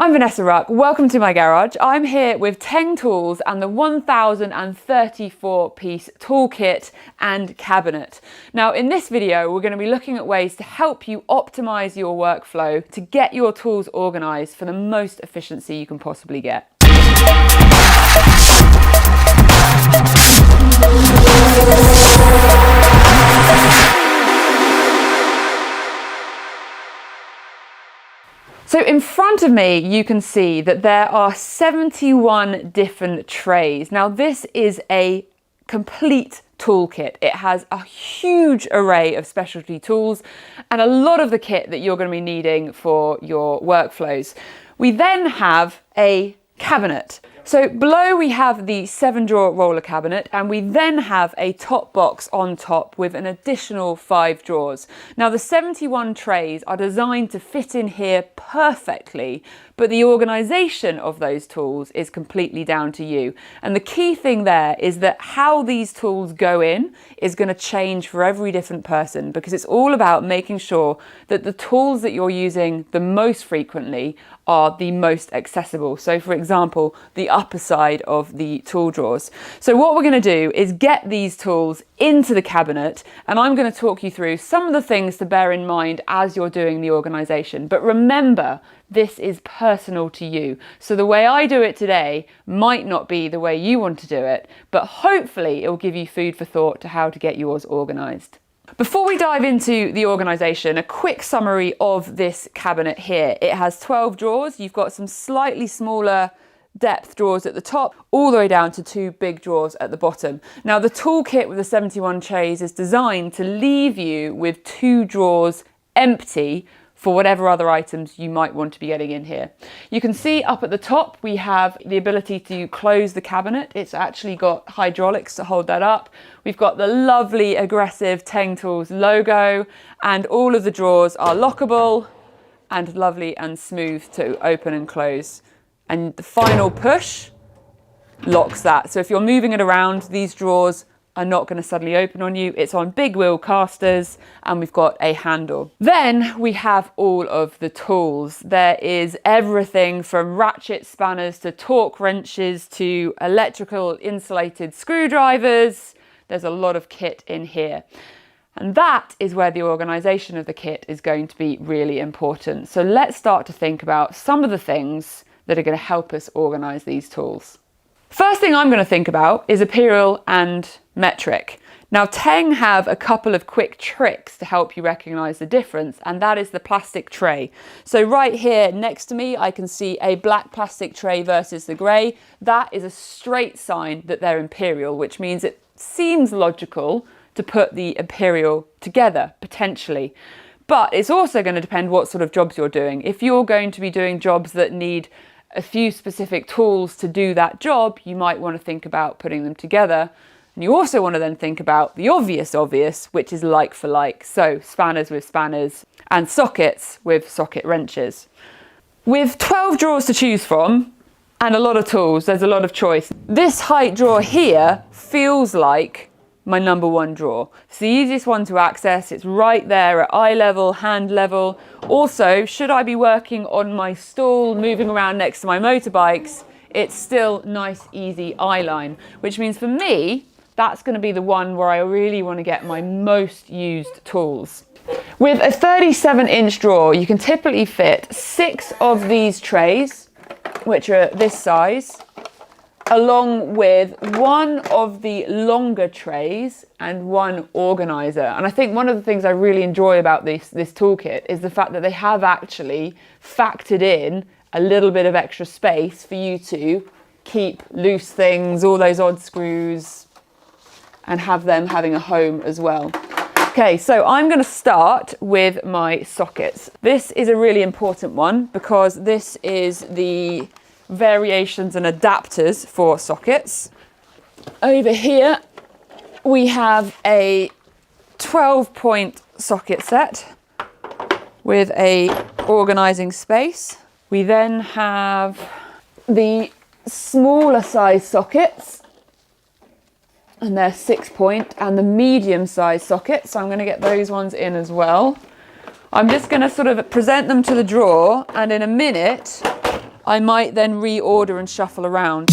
I'm Vanessa Ruck, welcome to my garage. I'm here with Teng Tools and the 1034 piece toolkit and cabinet. Now in this video we're going to be looking at ways to help you optimize your workflow to get your tools organized for the most efficiency you can possibly get. So in front of me, you can see that there are 71 different trays. Now this is a complete toolkit. It has a huge array of specialty tools and a lot of the kit that you're going to be needing for your workflows. We then have a cabinet. So below we have the 7-drawer roller cabinet, and we then have a top box on top with an additional 5 drawers. Now the 71 trays are designed to fit in here perfectly, but the organization of those tools is completely down to you. And the key thing there is that how these tools go in is going to change for every different person, because it's all about making sure that the tools that you're using the most frequently are the most accessible. So for example, the upper side of the tool drawers. So what we're going to do is get these tools into the cabinet, and I'm going to talk you through some of the things to bear in mind as you're doing the organization. But remember, this is personal to you. So the way I do it today might not be the way you want to do it, but hopefully it will give you food for thought to how to get yours organized. Before we dive into the organisation, a quick summary of this cabinet here. It has 12 drawers. You've got some slightly smaller depth drawers at the top, all the way down to 2 big drawers at the bottom. Now the toolkit with the 71 trays is designed to leave you with 2 drawers empty for whatever other items you might want to be getting in here. You can see up at the top we have the ability to close the cabinet. It's actually got hydraulics to hold that up. We've got the lovely aggressive Teng Tools logo, and all of the drawers are lockable and lovely and smooth to open and close. And the final push locks that. So if you're moving it around, these drawers are not going to suddenly open on you. It's on big wheel casters, and we've got a handle. Then we have all of the tools. There is everything from ratchet spanners to torque wrenches to electrical insulated screwdrivers. There's a lot of kit in here. And that is where the organization of the kit is going to be really important. So let's start to think about some of the things that are going to help us organize these tools. First thing I'm going to think about is imperial and metric. Now Teng have a couple of quick tricks to help you recognize the difference, and that is the plastic tray. So right here next to me I can see a black plastic tray versus the grey. That is a straight sign that they're imperial, which means it seems logical to put the imperial together potentially. But it's also going to depend what sort of jobs you're doing. If you're going to be doing jobs that need a few specific tools to do that job, you might want to think about putting them together. And you also want to then think about the obvious, which is like for like. So spanners with spanners and sockets with socket wrenches. With 12 drawers to choose from and a lot of tools, there's a lot of choice. This height drawer here feels like my number 1 drawer. It's the easiest one to access. It's right there at eye level, hand level. Also, should I be working on my stool, moving around next to my motorbikes, it's still nice, easy eye line, which means for me, that's going to be the one where I really want to get my most used tools. With a 37-inch drawer, you can typically fit 6 of these trays, which are this size, along with 1 of the longer trays and 1 organizer. And I think one of the things I really enjoy about this toolkit is the fact that they have actually factored in a little bit of extra space for you to keep loose things, all those odd screws, and have them having a home as well. Okay, so I'm going to start with my sockets. This is a really important one because this is the variations and adapters for sockets. Over here we have a 12-point socket set with a organizing space. We then have the smaller size sockets, and they're 6-point, and the medium size sockets, so I'm going to get those ones in as well. I'm just going to sort of present them to the drawer, and in a minute I might then reorder and shuffle around.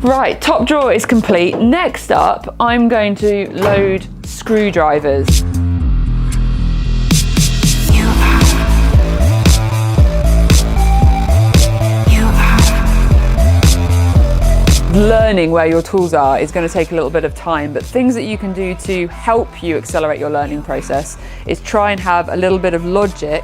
Right, top drawer is complete. Next up, I'm going to load screwdrivers. Learning where your tools are is going to take a little bit of time, but things that you can do to help you accelerate your learning process is try and have a little bit of logic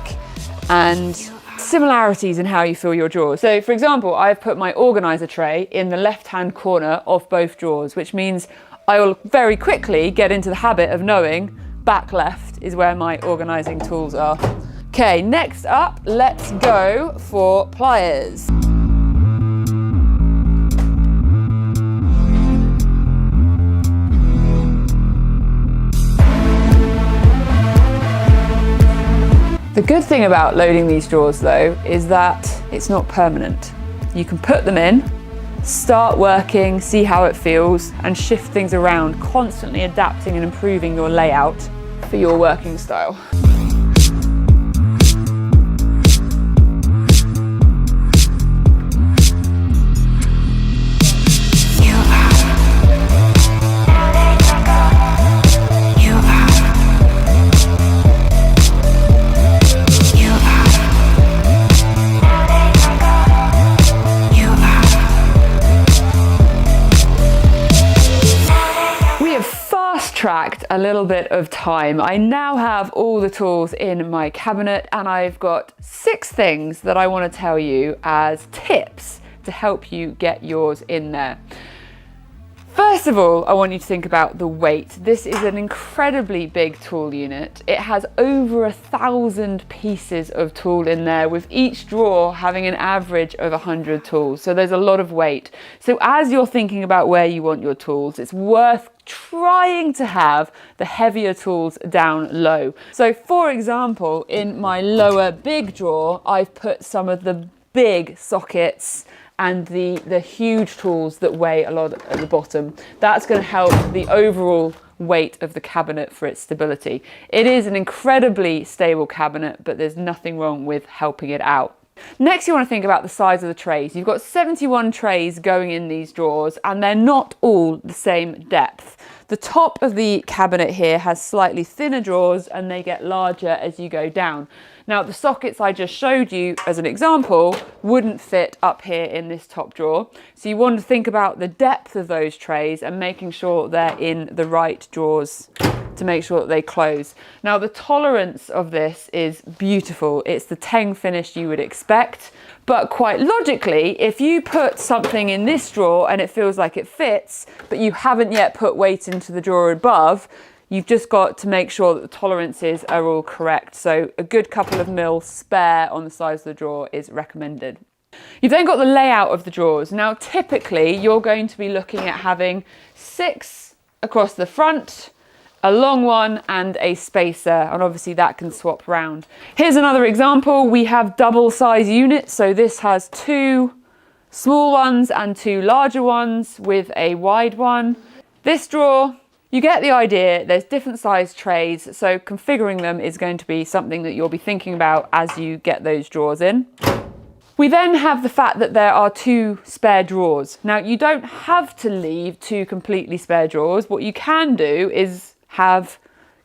and similarities in how you fill your drawers. So for example, I've put my organizer tray in the left-hand corner of both drawers, which means I will very quickly get into the habit of knowing back left is where my organizing tools are. Okay, next up, let's go for pliers. The good thing about loading these drawers though is that it's not permanent. You can put them in, start working, see how it feels, and shift things around, constantly adapting and improving your layout for your working style. Tracked a little bit of time. I now have all the tools in my cabinet, and I've got 6 things that I want to tell you as tips to help you get yours in there. First of all, I want you to think about the weight. This is an incredibly big tool unit. It has over 1,000 pieces of tool in there, with each drawer having an average of 100 tools. So there's a lot of weight. So as you're thinking about where you want your tools, it's worth trying to have the heavier tools down low. So for example, in my lower big drawer, I've put some of the big sockets and the huge tools that weigh a lot at the bottom. That's going to help the overall weight of the cabinet for its stability. It is an incredibly stable cabinet, but there's nothing wrong with helping it out. Next, you want to think about the size of the trays. You've got 71 trays going in these drawers, and they're not all the same depth. The top of the cabinet here has slightly thinner drawers, and they get larger as you go down. Now, the sockets I just showed you as an example wouldn't fit up here in this top drawer. So you want to think about the depth of those trays and making sure they're in the right drawers to make sure that they close. Now, the tolerance of this is beautiful. It's the Teng finish you would expect, but quite logically, if you put something in this drawer and it feels like it fits, but you haven't yet put weight into the drawer above, you've just got to make sure that the tolerances are all correct. So a good couple of mil spare on the size of the drawer is recommended. You've then got the layout of the drawers. Now, typically you're going to be looking at having 6 across the front, a long one and a spacer, and obviously that can swap round. Here's another example. We have double size units. So this has 2 small ones and 2 larger ones with a wide one. This drawer, you get the idea. There's different size trays, so configuring them is going to be something that you'll be thinking about as you get those drawers in. We then have the fact that there are 2 spare drawers. Now, you don't have to leave 2 completely spare drawers. What you can do is have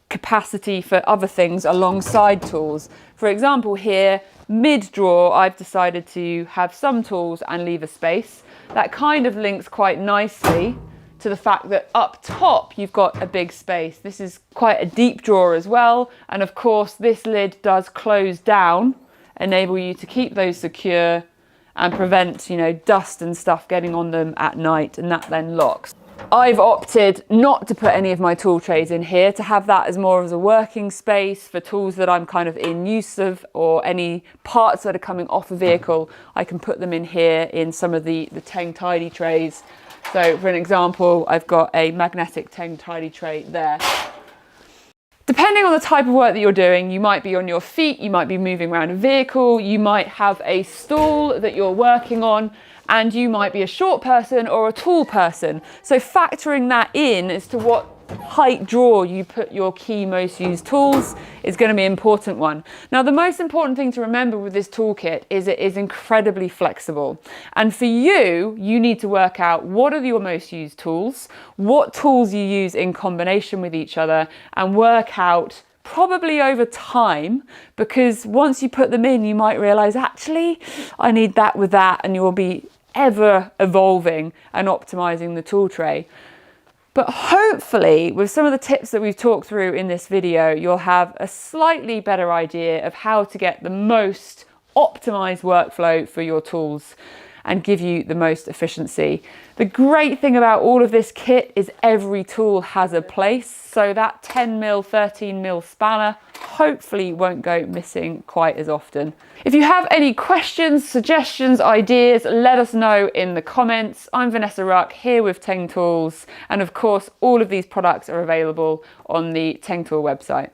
capacity for other things alongside tools. For example, here, mid drawer, I've decided to have some tools and leave a space. That kind of links quite nicely to the fact that up top you've got a big space. This is quite a deep drawer as well, and of course this lid does close down, enable you to keep those secure and prevent, you know, dust and stuff getting on them at night, and that then locks. I've opted not to put any of my tool trays in here, to have that as more of a working space for tools that I'm kind of in use of, or any parts that are coming off a vehicle. I can put them in here in some of the Teng Tidy trays. So for an example, I've got a magnetic Teng Tidy tray there. Depending on the type of work that you're doing, you might be on your feet, you might be moving around a vehicle, you might have a stool that you're working on, and you might be a short person or a tall person. So factoring that in as to what height drawer you put your key most used tools is going to be an important one. Now, the most important thing to remember with this toolkit is it is incredibly flexible. And for you, you need to work out what are your most used tools, what tools you use in combination with each other, and work out probably over time, because once you put them in, you might realize, actually, I need that with that, and you'll be ever evolving and optimizing the tool tray. But hopefully, with some of the tips that we've talked through in this video, you'll have a slightly better idea of how to get the most optimized workflow for your tools and give you the most efficiency. The great thing about all of this kit is every tool has a place, so that 10mm, 13mm spanner hopefully won't go missing quite as often. If you have any questions, suggestions, ideas, let us know in the comments. I'm Vanessa Ruck here with Teng Tools, and of course all of these products are available on the Teng Tool website.